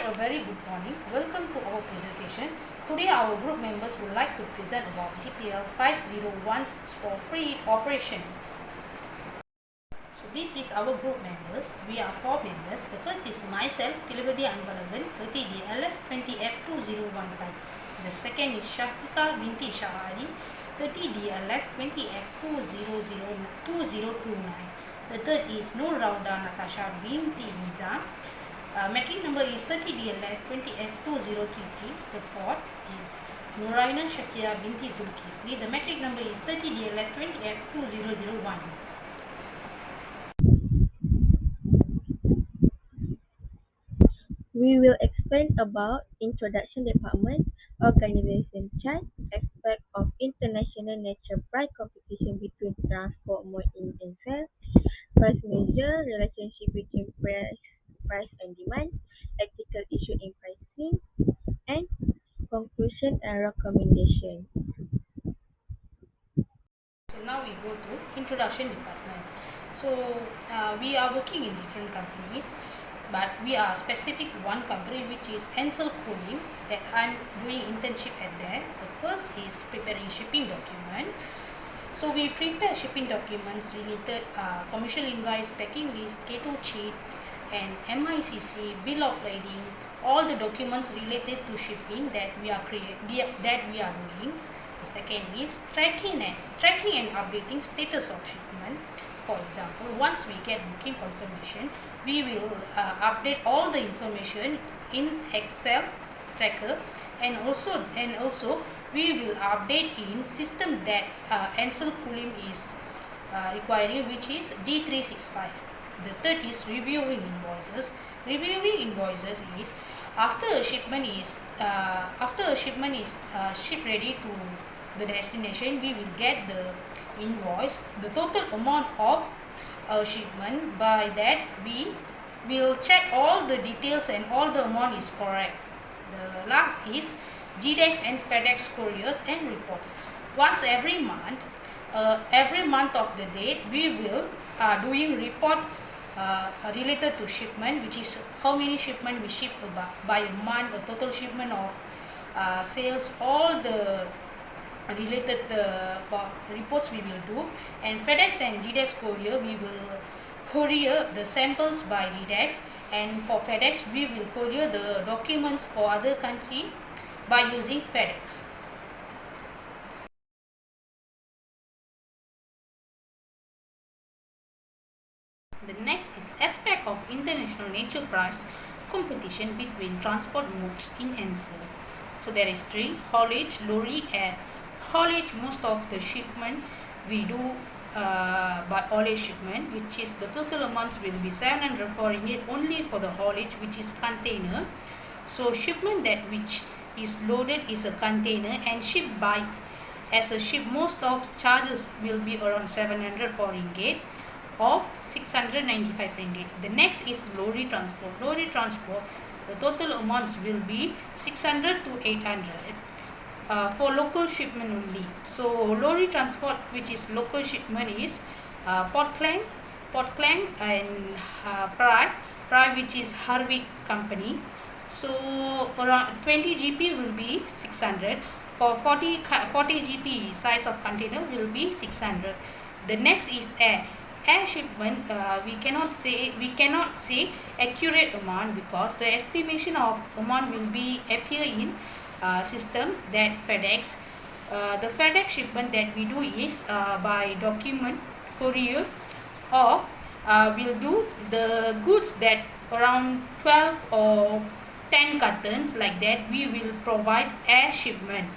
a very good morning. Welcome to our presentation. Today our group members would like to present about DPL 50164 for free operation. So this is our group members. We are 4 members. The first is myself, Tilagadi Anbalagan, 30D LS20F2015. The second is Shafika binti Shahari, 30D LS20F2009. The third is Nur Rauda Natasha binti Nizam. Metric number is 30DLS 20F2033. The fourth is Nuraina Shakira binti Zulkifli. The metric number is 30DLS 20F2001. We will explain about introduction department, organization chart, aspect of international nature price competition between transport mode in and sale, price measure, relationship between price and demand, ethical issue in pricing, and conclusion and recommendation. So now we go to introduction department. So we are working in different companies, but we are specific one company, which is Ansel Cooling, that I'm doing internship at there. The first is preparing shipping document. So we prepare shipping documents related commercial invoice, packing list, K2 sheet, and MICC, bill of lading, all the documents related to shipping that we are doing. The second is tracking and updating status of shipment. For example, once we get booking confirmation, we will update all the information in Excel tracker, and also we will update in system that Ansel Cooling is requiring, which is D365. The third is reviewing invoices. Reviewing invoices is after a shipment is shipped ready to the destination, we will get the invoice, the total amount of a shipment. By that we will check all the details and all the amount is correct. The last is GDEX and FedEx couriers and reports. Once every month of the date, we will doing report related to shipment, which is how many shipment we ship by a month, a total shipment of sales, all the related reports we will do. And FedEx and GDEX courier, we will courier the samples by GDEX, and for FedEx we will courier the documents for other country by using FedEx. The next is aspect of international nature price competition between transport modes in Ansel. So there is three: haulage, lorry, air. Haulage, most of the shipment we do by haulage shipment, which is the total amounts will be 704 ringgit only for the haulage, which is container. So shipment that which is loaded is a container and shipped by as a ship, most of charges will be around 704 ringgit or 695 ringgit. The next is lorry transport. Lorry transport, the total amounts will be 600 to 800 for local shipment only. So lorry transport, which is local shipment, is Port Klang and Pride, which is Harvik company. So around 20 GP will be 600. For 40 GP size of container will be 600. The next is air. Air shipment, we cannot say accurate amount, because the estimation of amount will be appear in system that FedEx. The FedEx shipment that we do is by document courier, or we'll do the goods that around 12 or 10 cartons, like that we will provide air shipment.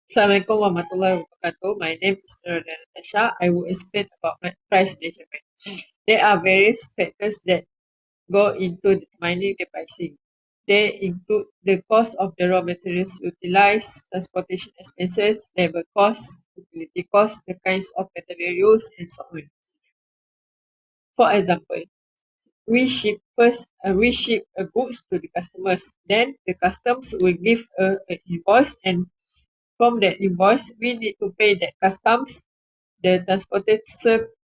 Assalamualaikum warahmatullahi wabarakatuh. My name is Nurul Natasha. I will explain about my price measurement. There are various factors that go into determining the pricing. They include the cost of the raw materials utilized, transportation expenses, labor costs, utility costs, the kinds of material used, and so on. For example, we ship goods to the customers. Then the customs will give an invoice, and from that invoice, we need to pay that customs, the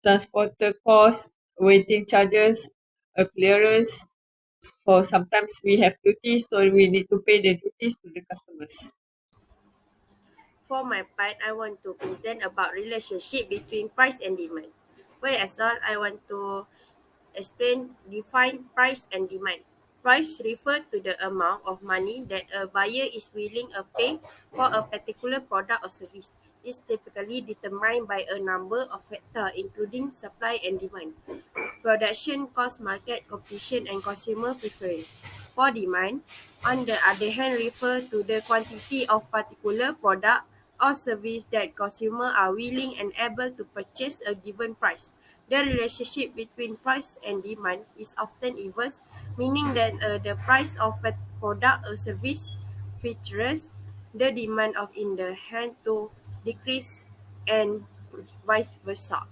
transporter cost, waiting charges, a clearance, for sometimes we have duties, so we need to pay the duties to the customers. For my part, I want to present about relationship between price and demand. First as all, I want to define price and demand. Price refers to the amount of money that a buyer is willing to pay for a particular product or service. It's typically determined by a number of factors including supply and demand, production cost, market competition, and consumer preference. For demand, on the other hand, refer to the quantity of particular product or service that consumers are willing and able to purchase a given price. The relationship between price and demand is often inverse, meaning that the price of a product or service features the demand of in the hand to decrease and vice versa.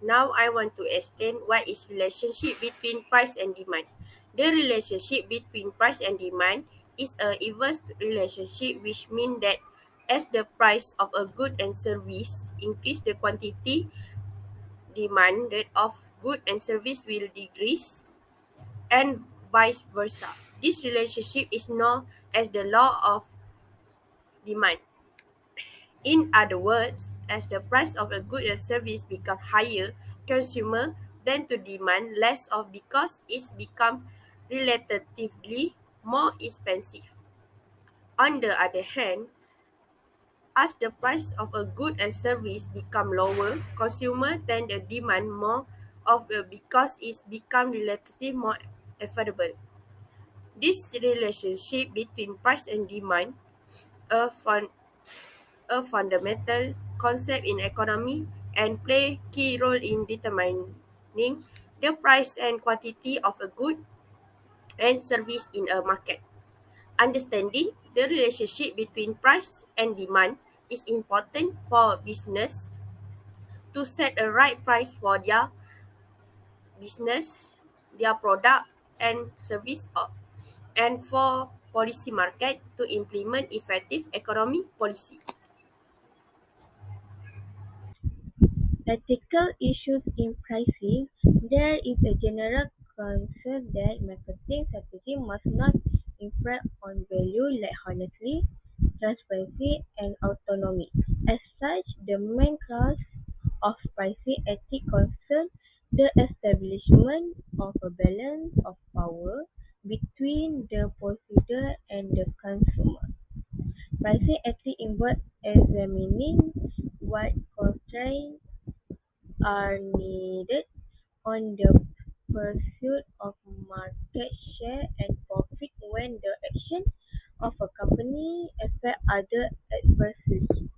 Now I want to explain what is relationship between price and demand. The relationship between price and demand is a inverse relationship, which means that as the price of a good and service increase, the quantity demanded of good and service will decrease and vice versa. This relationship is known as the law of demand. In other words, as the price of a good or service become higher, consumer tend to demand less of because it's become relatively more expensive. On the other hand, as the price of a good and service become lower, consumer tend to demand more of it because it's become relatively more affordable. This relationship between price and demand a a fundamental concept in economy and play key role in determining the price and quantity of a good and service in a market. Understanding the relationship between price and demand is important for business to set a right price for their business, their product and service, and for policy market to implement effective economic policy. Ethical issues in pricing. There is a general concern that marketing strategy must not infringe on values like honesty, transparency, and autonomy. As such, the main clause of pricing ethics concerns the establishment of a balance of power between the producer and the consumer. Pricing ethics involves examining what constraints are needed on the pursuit of market share and profit when the action of a company affect others adversely.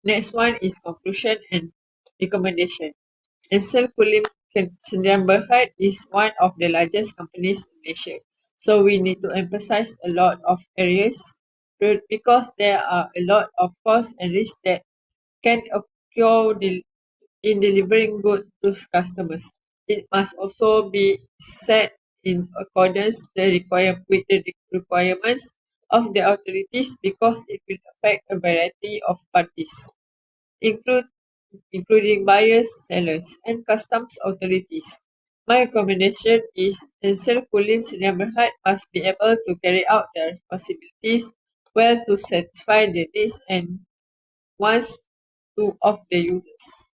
Next one is conclusion and recommendation. Ansell Kulim Sdn Bhd is one of the largest companies in Malaysia. So we need to emphasize a lot of areas because there are a lot of costs and risks that can occur in delivering goods to customers. It must also be set in accordance with the requirements of the authorities because it will affect a variety of parties, include, including buyers, sellers, and customs authorities. My recommendation is Ansell Kulim Sdn Bhd must be able to carry out their responsibilities well to satisfy the needs and wants of the users.